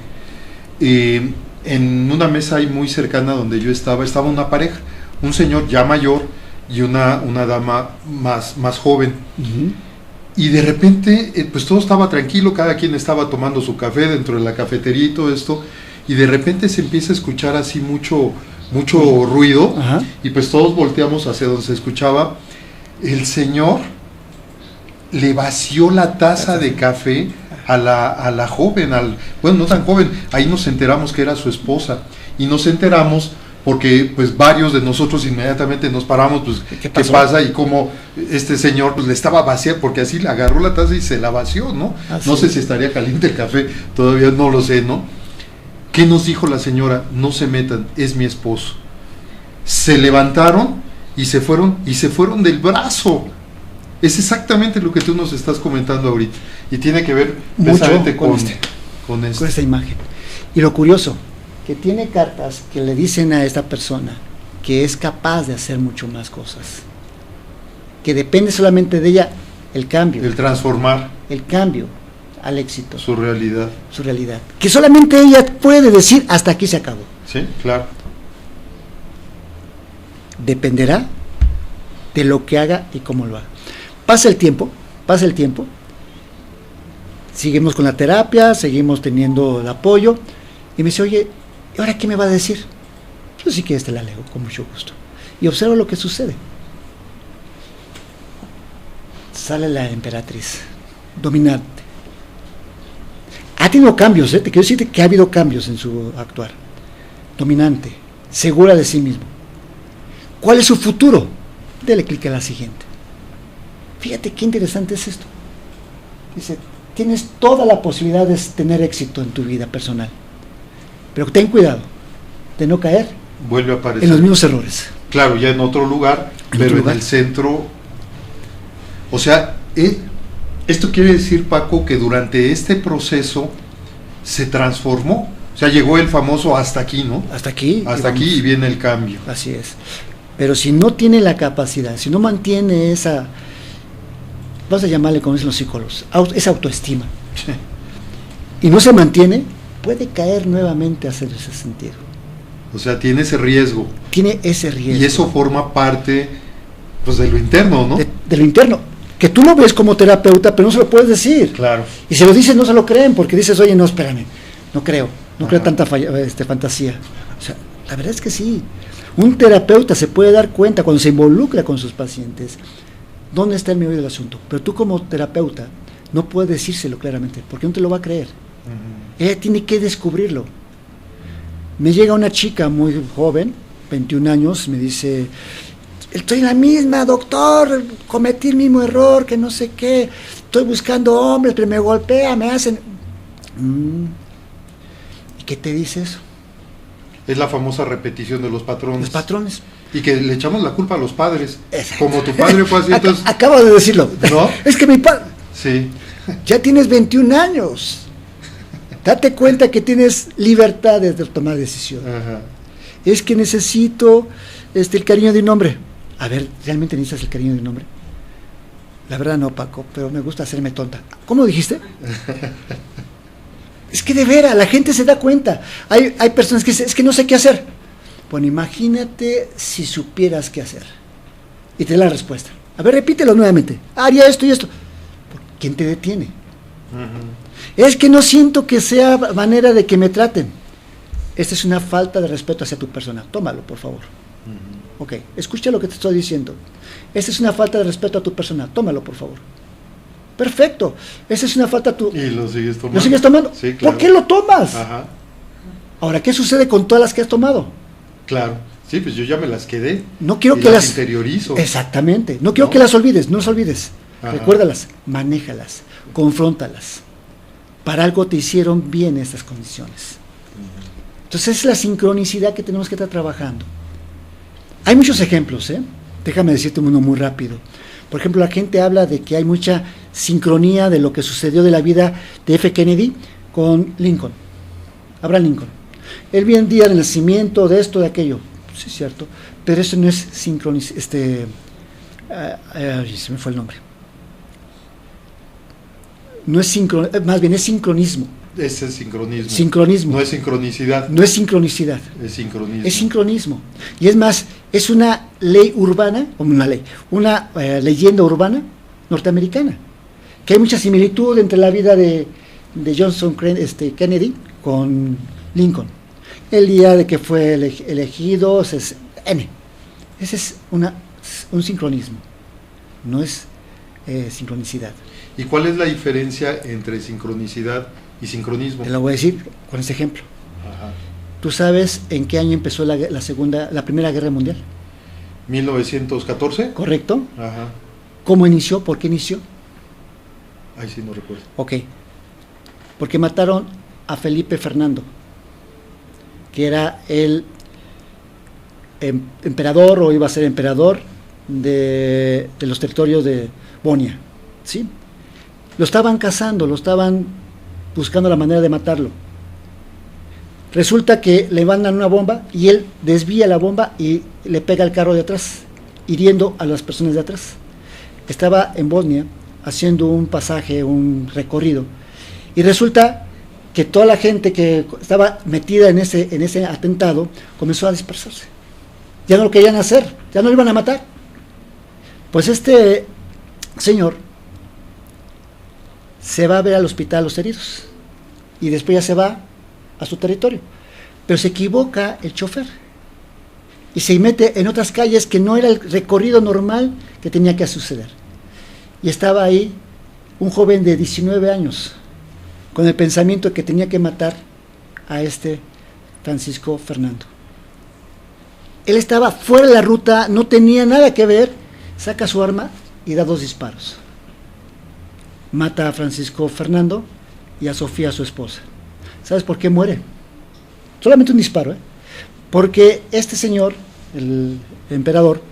en una mesa ahí muy cercana donde yo estaba una pareja, un señor ya mayor y una dama más joven. Y de repente, pues todo estaba tranquilo, cada quien estaba tomando su café dentro de la cafetería y todo esto, y de repente se empieza a escuchar así mucho ruido, y pues todos volteamos hacia donde se escuchaba. El señor le vació la taza de café a la joven, bueno, no tan joven, ahí nos enteramos que era su esposa, y nos enteramos porque pues varios de nosotros inmediatamente nos paramos, pues ¿qué pasa? Y como este señor pues le estaba vaciando, porque así le agarró la taza y se la vació, ¿no? No sé si estaría caliente el café, todavía no lo sé, ¿no? ¿Qué nos dijo la señora? No se metan, es mi esposo. Se levantaron y se fueron del brazo. Es exactamente lo que tú nos estás comentando ahorita, y tiene que ver precisamente con esta imagen. Y lo curioso, que tiene cartas que le dicen a esta persona que es capaz de hacer mucho más cosas, que depende solamente de ella el cambio, el transformar, el cambio al éxito, su realidad, que solamente ella puede decir hasta aquí se acabó. Sí, claro. Dependerá de lo que haga y cómo lo haga. Pasa el tiempo, seguimos con la terapia, seguimos teniendo el apoyo, y me dice, oye, ¿y ahora qué me va a decir? Pues si quieres te la leo, con mucho gusto. Y observo lo que sucede. Sale la emperatriz, dominante. Ha tenido cambios, te quiero decirte que ha habido cambios en su actuar. Dominante, segura de sí mismo. ¿Cuál es su futuro? Dele clic a la siguiente. Fíjate qué interesante es esto. Dice, tienes toda la posibilidad de tener éxito en tu vida personal, pero ten cuidado de no caer vuelve a aparecer en los mismos errores. Claro, ya en otro lugar, pero en el centro. O sea, esto quiere decir, Paco, que durante este proceso se transformó. O sea, llegó el famoso hasta aquí, ¿no? Hasta aquí y viene el cambio. Así es. Pero si no tiene la capacidad, si no mantiene esa, vamos a llamarle como dicen los psicólogos, esa autoestima, y no se mantiene, puede caer nuevamente a hacer ese sentido. O sea, tiene ese riesgo. Y eso forma parte, pues, de lo interno, ¿no? De lo interno, que tú lo ves como terapeuta, pero no se lo puedes decir. Claro. Y si lo dices, no se lo creen, porque dices, oye, no, espérame, no creo tanta fantasía. O sea, la verdad es que sí. Un terapeuta se puede dar cuenta cuando se involucra con sus pacientes dónde está el meollo del asunto, pero tú como terapeuta no puedes decírselo claramente, porque no te lo va a creer. Ella tiene que descubrirlo. Me llega una chica muy joven, 21 años, me dice, estoy en la misma, doctor, cometí el mismo error, que no sé qué, estoy buscando hombres, pero me golpean, me hacen... ¿Y qué te dice eso? Es la famosa repetición de los patrones. Los patrones. Y que le echamos la culpa a los padres. Exacto. Como tu padre fue así, entonces... Acabo de decirlo. ¿No? Es que mi padre... Sí. Ya tienes 21 años. Date cuenta que tienes libertad de tomar decisiones. Ajá. Es que necesito el cariño de un hombre. A ver, ¿realmente necesitas el cariño de un hombre? La verdad no, Paco, pero me gusta hacerme tonta. ¿Cómo dijiste? Es que de veras, la gente se da cuenta. Hay personas que dicen, es que no sé qué hacer. Bueno, imagínate si supieras qué hacer. Y te da la respuesta. A ver, repítelo nuevamente. Haría esto y esto. ¿Quién te detiene? Es que no siento que sea manera de que me traten. Esta es una falta de respeto hacia tu persona. Tómalo, por favor. Ok, escucha lo que te estoy diciendo. Esta es una falta de respeto a tu persona. Tómalo, por favor. Perfecto. Esa es una falta a tu... ¿Y lo sigues tomando? ¿Lo sigues tomando? Sí, claro. ¿Por qué lo tomas? Ajá. Ahora, ¿qué sucede con todas las que has tomado? Claro. Sí, pues yo ya me las quedé. No quiero y que las interiorizo. Exactamente. No quiero que las olvides, no las olvides. Ajá. Recuérdalas, manéjalas, confróntalas. Para algo te hicieron bien estas condiciones. Entonces es la sincronicidad que tenemos que estar trabajando. Hay muchos ejemplos, Déjame decirte uno muy rápido. Por ejemplo, la gente habla de que hay mucha sincronía de lo que sucedió de la vida de F. Kennedy con Lincoln, Abraham Lincoln. Él vi el día del nacimiento, de esto, de aquello. Sí, es cierto, pero eso no es sincronicidad. Se me fue el nombre. no es más bien es sincronismo. Ese es sincronismo. Sincronismo. No es sincronicidad. No es sincronicidad. Es sincronismo. Es sincronismo. Y es más, es una ley urbana, una leyenda urbana norteamericana, que hay mucha similitud entre la vida de Johnson Kennedy con Lincoln. El día de que fue elegido, ese es un sincronismo, no es sincronicidad. ¿Y cuál es la diferencia entre sincronicidad y sincronismo? Te lo voy a decir con este ejemplo. Ajá. ¿Tú sabes en qué año empezó la Primera Guerra Mundial? 1914. ¿Correcto? Ajá. ¿Cómo inició? ¿Por qué inició? Ahí sí no recuerdo. Ok. Porque mataron a Felipe Fernando, que era el emperador o iba a ser emperador de los territorios de Bonia, ¿sí? Lo estaban cazando, lo estaban buscando la manera de matarlo. Resulta que le mandan una bomba y él desvía la bomba y le pega al carro de atrás, hiriendo a las personas de atrás. Estaba en Bosnia haciendo un pasaje, un recorrido, y resulta que toda la gente que estaba metida en ese atentado comenzó a dispersarse. Ya no lo querían hacer, ya no lo iban a matar. Pues este señor se va a ver al hospital los heridos y después ya se va a su territorio, pero se equivoca el chofer y se mete en otras calles que no era el recorrido normal que tenía que suceder, y estaba ahí un joven de 19 años con el pensamiento de que tenía que matar a este Francisco Fernando. Él estaba fuera de la ruta, no tenía nada que ver, saca su arma y da 2 disparos. Mata a Francisco Fernando y a Sofía, su esposa. ¿Sabes por qué muere? Solamente un disparo, porque este señor, el emperador,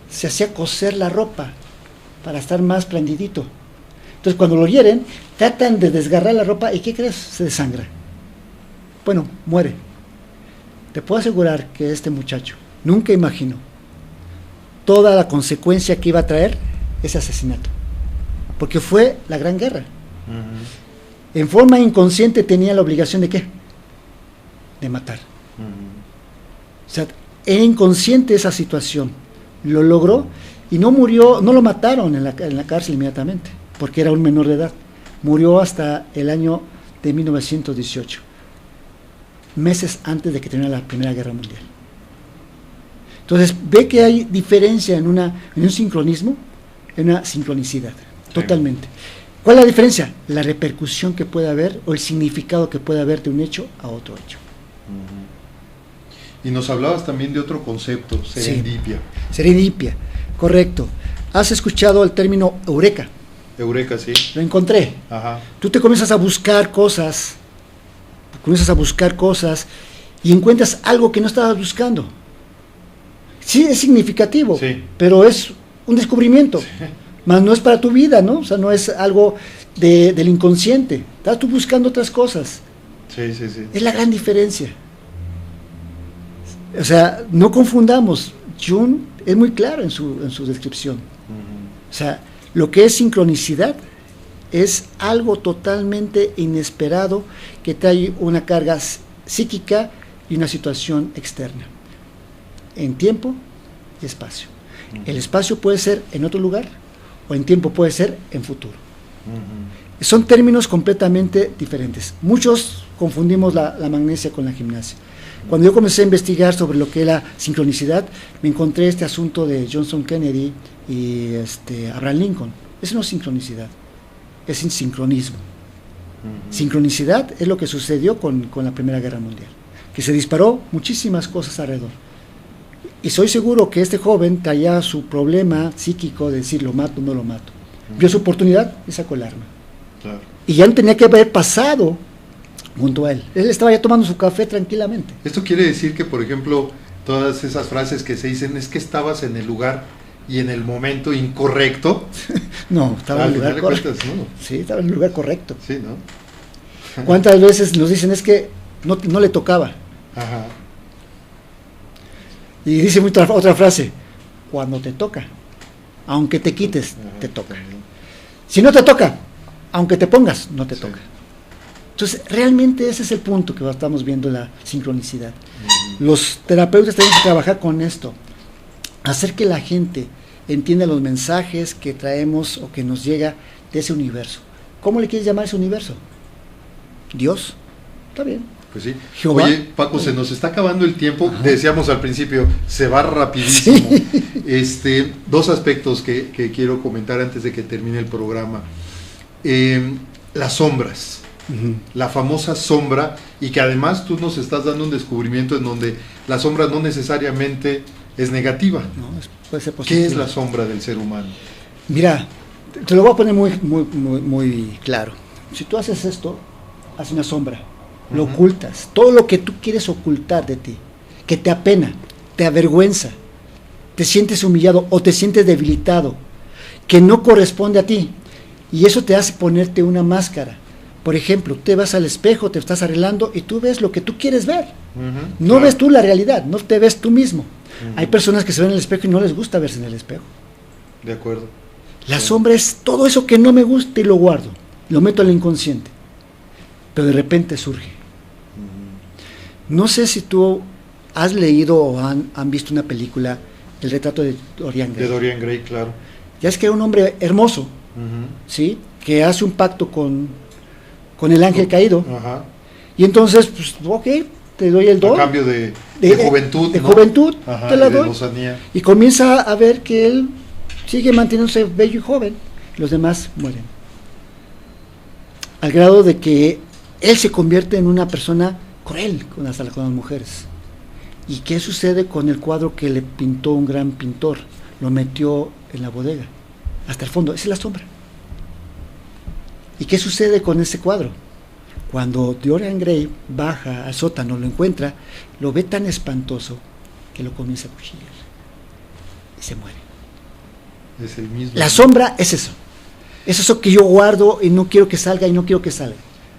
se hacía coser la ropa para estar más prendidito. Entonces cuando lo hieren, tratan de desgarrar la ropa y ¿qué crees? Se desangra. Bueno, muere. Te puedo asegurar que este muchacho nunca imaginó toda la consecuencia que iba a traer ese asesinato, porque fue la Gran Guerra. Uh-huh. En forma inconsciente tenía la obligación de ¿qué? De matar. Uh-huh. O sea, era inconsciente esa situación, lo logró y no murió, no lo mataron en la cárcel inmediatamente, porque era un menor de edad. Murió hasta el año de 1918, meses antes de que terminara la Primera Guerra Mundial. Entonces, ve que hay diferencia en un sincronismo, en una sincronicidad, sí. Totalmente. ¿Cuál es la diferencia? La repercusión que puede haber o el significado que puede haber de un hecho a otro hecho. Y nos hablabas también de otro concepto, serendipia. Sí, serendipia, correcto. ¿Has escuchado el término eureka? Eureka, sí. Lo encontré. Ajá. Tú te comienzas a buscar cosas y encuentras algo que no estabas buscando. Sí, es significativo, sí, pero es un descubrimiento, sí, más no es para tu vida, ¿no? O sea, no es algo del inconsciente. Estás tú buscando otras cosas. Sí, sí, sí. Es la gran diferencia. O sea, no confundamos. Jung es muy claro en su descripción. Uh-huh. O sea, lo que es sincronicidad es algo totalmente inesperado que trae una carga psíquica y una situación externa, en tiempo y espacio. Uh-huh. El espacio puede ser en otro lugar o en tiempo puede ser en futuro. Uh-huh. Son términos completamente diferentes. Muchos confundimos la magnesia con la gimnasia. Cuando yo comencé a investigar sobre lo que era sincronicidad, me encontré este asunto de Johnson Kennedy y Abraham Lincoln. Eso no es sincronicidad, es sincronismo. Uh-huh. Sincronicidad es lo que sucedió con la Primera Guerra Mundial, que se disparó muchísimas cosas alrededor. Y soy seguro que este joven traía su problema psíquico de decir, lo mato, no lo mato. Uh-huh. Vio su oportunidad y sacó el arma. Claro. Y ya no tenía que haber pasado junto a él. Él estaba ya tomando su café tranquilamente. Esto quiere decir que, por ejemplo, todas esas frases que se dicen es que estabas en el lugar y en el momento incorrecto. No, estaba en el lugar correcto. ¿No? Sí, estaba en el lugar correcto. Sí, ¿no? ¿Cuántas veces nos dicen es que no le tocaba? Ajá. Y dice otra frase, cuando te toca, aunque te quites, te toca. Si no te toca, aunque te pongas, no te Sí. toca. Entonces, realmente ese es el punto que estamos viendo, la sincronicidad. Los terapeutas tenemos que trabajar con esto, hacer que la gente entienda los mensajes que traemos o que nos llega de ese universo. ¿Cómo le quieres llamar a ese universo? ¿Dios? Está bien. Pues sí. Jehová. Oye, Paco, se nos está acabando el tiempo. Ajá. Decíamos al principio, se va rapidísimo. Sí. Dos aspectos que quiero comentar antes de que termine el programa. Las sombras. La famosa sombra, y que además tú nos estás dando un descubrimiento en donde la sombra no necesariamente es negativa. No, puede ser positivo. ¿Qué es la sombra del ser humano? Mira, te lo voy a poner muy claro. Si tú haces esto, haces una sombra, lo ocultas. Todo lo que tú quieres ocultar de ti, que te apena, te avergüenza, te sientes humillado o te sientes debilitado, que no corresponde a ti, y eso te hace ponerte una máscara. Por ejemplo, te vas al espejo, te estás arreglando y tú ves lo que tú quieres ver. No Claro. ves tú la realidad, no te ves tú mismo. Hay personas que se ven en el espejo y no les gusta verse en el espejo. De acuerdo. La sombra es todo eso que no me gusta y lo guardo, lo meto al inconsciente, pero de repente surge. No sé si tú has leído o han visto una película, El retrato de Dorian Gray. De Dorian Gray, claro. Ya es que era un hombre hermoso, ¿sí? Que hace un pacto con el ángel caído, Ajá. y entonces, pues, ok, te doy el A don. cambio de juventud. De ¿no? juventud, Ajá, te la y de doy. lozanía. Y comienza a ver que él sigue manteniéndose bello y joven, los demás mueren. Al grado de que él se convierte en una persona cruel hasta con las mujeres. ¿Y qué sucede con el cuadro que le pintó un gran pintor? Lo metió en la bodega, hasta el fondo, esa es la sombra. ¿Y qué sucede con ese cuadro? Cuando Dorian Gray baja al sótano, lo encuentra, lo ve tan espantoso que lo comienza a cuchillar y se muere. Es el mismo. La sombra es eso. Es eso que yo guardo y no quiero que salga y no quiero que salga.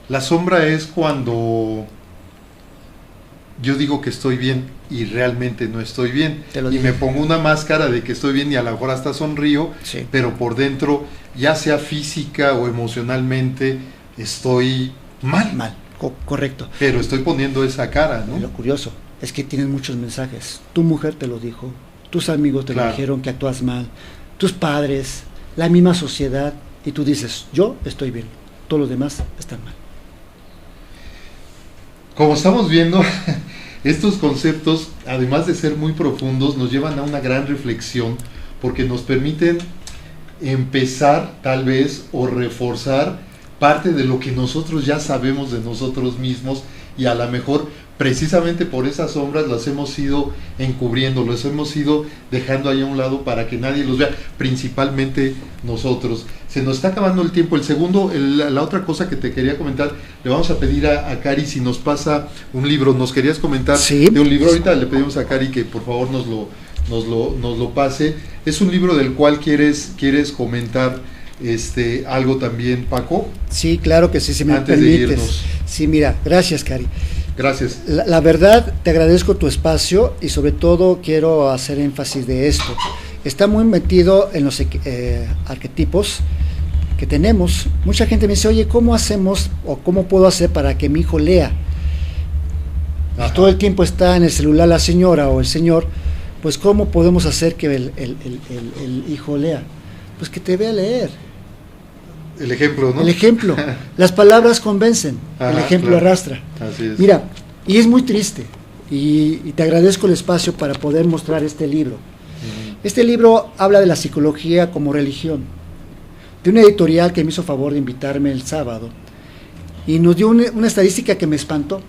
La sombra es cuando yo digo que estoy bien y realmente no estoy bien. Te lo Y digo. me pongo una máscara de que estoy bien y a lo mejor hasta sonrío, Sí. pero por dentro, ya sea física o emocionalmente, estoy mal. Mal, correcto. Pero estoy poniendo esa cara, Y lo ¿no? curioso es que tienes muchos mensajes. Tu mujer te lo dijo, tus amigos te lo Claro. dijeron que actúas mal, tus padres, la misma sociedad, y tú dices, yo estoy bien, todos los demás están mal. Como estamos viendo, estos conceptos, además de ser muy profundos, nos llevan a una gran reflexión porque nos permiten empezar tal vez o reforzar parte de lo que nosotros ya sabemos de nosotros mismos, y a lo mejor precisamente por esas sombras las hemos ido encubriendo, las hemos ido dejando ahí a un lado para que nadie los vea, principalmente nosotros. Se nos está acabando el tiempo. El segundo, la otra cosa que te quería comentar, le vamos a pedir a Cari si nos pasa un libro. Nos querías comentar Sí. de un libro, ahorita le pedimos a Cari que por favor nos lo pase. Es un libro del cual quieres comentar algo también, Paco. Sí, claro que sí, si me Antes de permites. irnos. Sí, mira, gracias, Cari. Gracias. La verdad, te agradezco tu espacio y sobre todo quiero hacer énfasis de esto. Está muy metido en los arquetipos que tenemos. Mucha gente me dice, oye, ¿cómo hacemos o cómo puedo hacer para que mi hijo lea? Ajá. Todo el tiempo está en el celular la señora o el señor, pues ¿cómo podemos hacer que el hijo lea? Pues que te vea leer. El ejemplo, ¿no? El ejemplo. Las palabras convencen, el Ajá, ejemplo claro. arrastra. Así es. Mira, y es muy triste, y te agradezco el espacio para poder mostrar este libro. Este libro habla de la psicología como religión, de una editorial que me hizo favor de invitarme el sábado, y nos dio una estadística que me espantó.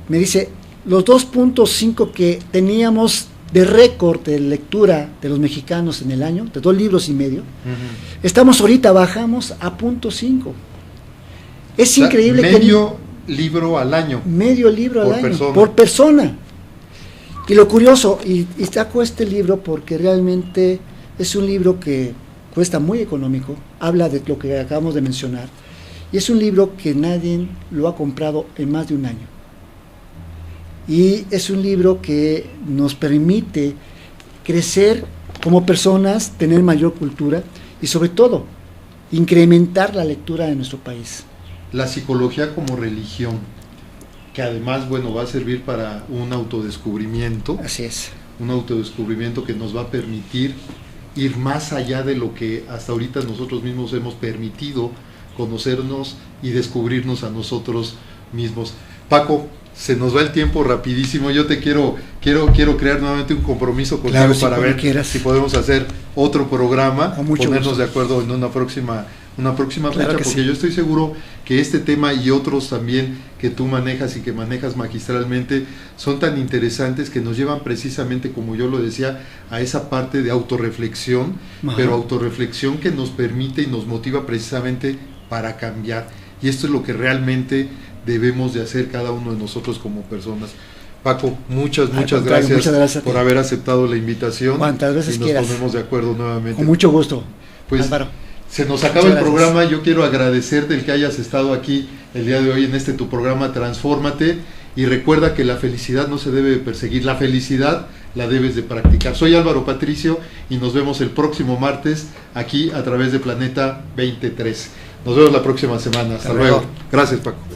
Me dice, los 2.5 que teníamos de récord de lectura de los mexicanos en el año, de 2 libros y medio, estamos ahorita, bajamos a 0.5. Es increíble medio libro al año. medio libro al Por año, persona. por persona. Y lo curioso, y saco este libro porque realmente es un libro que cuesta muy económico, habla de lo que acabamos de mencionar, y es un libro que nadie lo ha comprado en más de un año. Y es un libro que nos permite crecer como personas, tener mayor cultura y sobre todo incrementar la lectura de nuestro país. La psicología como religión, que además, bueno, va a servir para un autodescubrimiento. Así es. Un autodescubrimiento que nos va a permitir ir más allá de lo que hasta ahorita nosotros mismos hemos permitido conocernos y descubrirnos a nosotros mismos. Paco, se nos va el tiempo rapidísimo. Yo te quiero crear nuevamente un compromiso contigo, claro, sí, para ver quieras. si podemos hacer otro programa, ponernos gusto. de acuerdo en una próxima Claro fecha, que porque sí. yo estoy seguro que este tema y otros también que tú manejas y que manejas magistralmente son tan interesantes que nos llevan precisamente, como yo lo decía, a esa parte de autorreflexión, Ajá. pero autorreflexión que nos permite y nos motiva precisamente para cambiar. Y esto es lo que realmente debemos de hacer cada uno de nosotros como personas. Paco, muchas gracias por haber aceptado la invitación. Cuantas veces y nos quieras. ponemos de acuerdo nuevamente. Con mucho gusto. Pues, Álvaro, se nos acaba muchas el gracias. programa. Yo quiero agradecerte el que hayas estado aquí el día de hoy en tu programa Transfórmate, y recuerda que la felicidad no se debe de perseguir, la felicidad la debes de practicar. Soy Álvaro Patricio y nos vemos el próximo martes aquí a través de Planeta 23. Nos vemos la próxima semana. Hasta luego. Gracias, Paco.